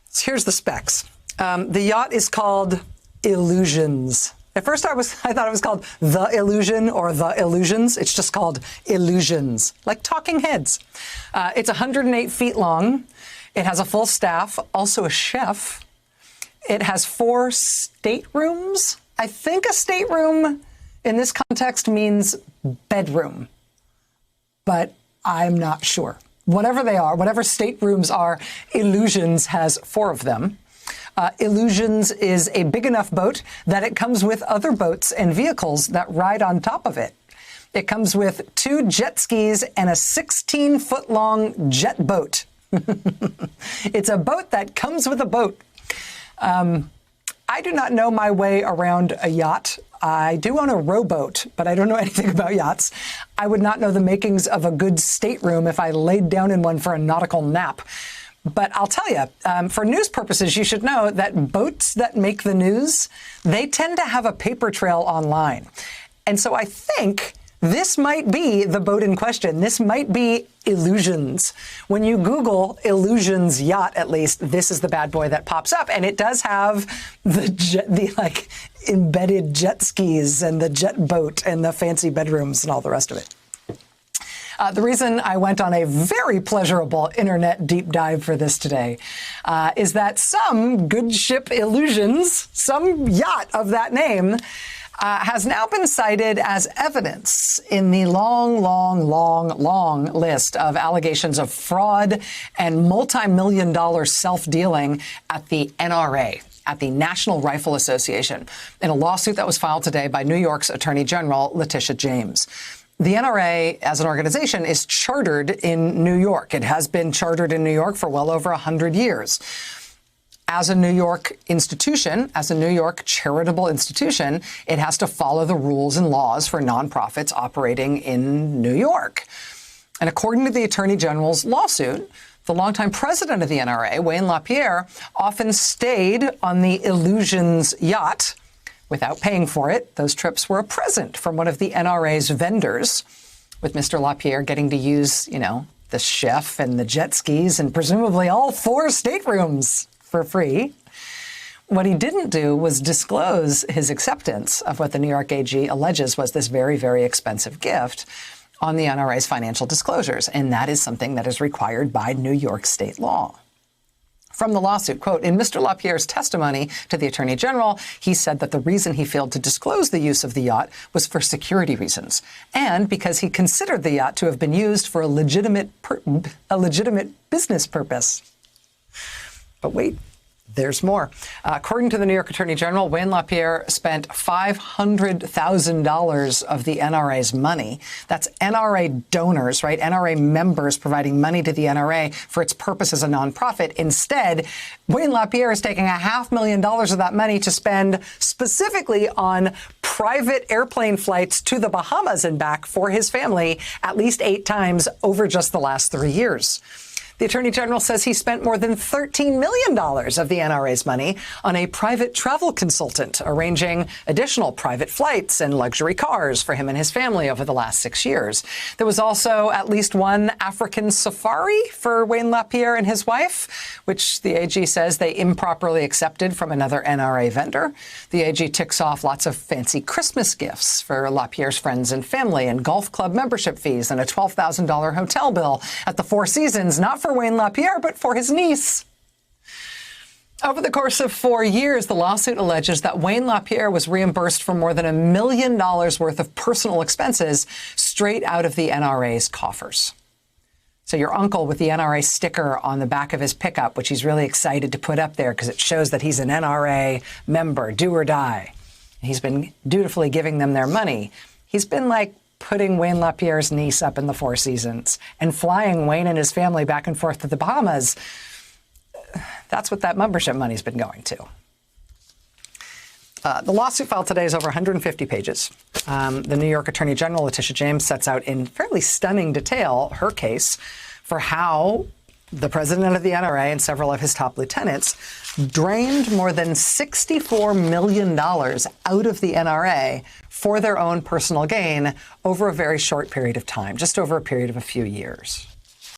So here's the specs. The yacht is called Illusions. At first I thought it was called The Illusion or The Illusions. It's just called Illusions, like talking heads. It's 108 feet long. It has a full staff, also a chef. It has 4 staterooms. I think a stateroom in this context means bedroom, but I'm not sure. Whatever they are, whatever staterooms are, Illusions has 4 of them. Illusions is a big enough boat that it comes with other boats and vehicles that ride on top of it. It comes with 2 jet skis and a 16-foot-long jet boat. It's a boat that comes with a boat. I do not know my way around a yacht. I do own a rowboat, but I don't know anything about yachts. I would not know the makings of a good stateroom if I laid down in one for a nautical nap. But I'll tell you, for news purposes, you should know that boats that make the news, they tend to have a paper trail online. And so I think this might be the boat in question. This might be Illusions. When you Google Illusions yacht, at least, this is the bad boy that pops up. And it does have the embedded jet skis and the jet boat and the fancy bedrooms and all the rest of it. The reason I went on a very pleasurable internet deep dive for this today is that some good ship Illusions, some yacht of that name, has now been cited as evidence in the long list of allegations of fraud and multi-million-dollar self-dealing at the NRA, at the National Rifle Association, in a lawsuit that was filed today by New York's Attorney General Letitia James. The NRA, as an organization, is chartered in New York. It has been chartered in New York for well over 100 years. As a New York institution, as a New York charitable institution, it has to follow the rules and laws for nonprofits operating in New York. And according to the Attorney General's lawsuit, the longtime president of the NRA, Wayne LaPierre, often stayed on the Illusions yacht without paying for it. Those trips were a present from one of the NRA's vendors, with Mr. LaPierre getting to use, the chef and the jet skis and presumably all 4 staterooms for free. What he didn't do was disclose his acceptance of what the New York AG alleges was this very, very expensive gift on the NRA's financial disclosures. And that is something that is required by New York state law. From the lawsuit, quote, in Mr. LaPierre's testimony to the Attorney General, he said that the reason he failed to disclose the use of the yacht was for security reasons and because he considered the yacht to have been used for a legitimate business purpose. But wait, there's more. According to the New York Attorney General, Wayne LaPierre spent $500,000 of the NRA's money. That's NRA donors, right? NRA members providing money to the NRA for its purpose as a nonprofit. Instead, Wayne LaPierre is taking $500,000 of that money to spend specifically on private airplane flights to the Bahamas and back for his family at least 8 times over just the last 3 years. The Attorney General says he spent more than $13 million of the NRA's money on a private travel consultant, arranging additional private flights and luxury cars for him and his family over the last 6 years. There was also at least one African safari for Wayne LaPierre and his wife, which the AG says they improperly accepted from another NRA vendor. The AG ticks off lots of fancy Christmas gifts for LaPierre's friends and family and golf club membership fees and a $12,000 hotel bill at the Four Seasons, not for Wayne LaPierre, but for his niece. Over the course of 4 years, the lawsuit alleges that Wayne LaPierre was reimbursed for more than $1 million worth of personal expenses straight out of the NRA's coffers. So your uncle with the NRA sticker on the back of his pickup, which he's really excited to put up there because it shows that he's an NRA member, do or die. He's been dutifully giving them their money. He's been putting Wayne LaPierre's niece up in the Four Seasons and flying Wayne and his family back and forth to the Bahamas. That's what that membership money's been going to. The lawsuit filed today is over 150 pages. The New York Attorney General, Letitia James, sets out in fairly stunning detail her case for how the president of the NRA and several of his top lieutenants drained more than $64 million out of the NRA for their own personal gain over a very short period of time, just over a period of a few years.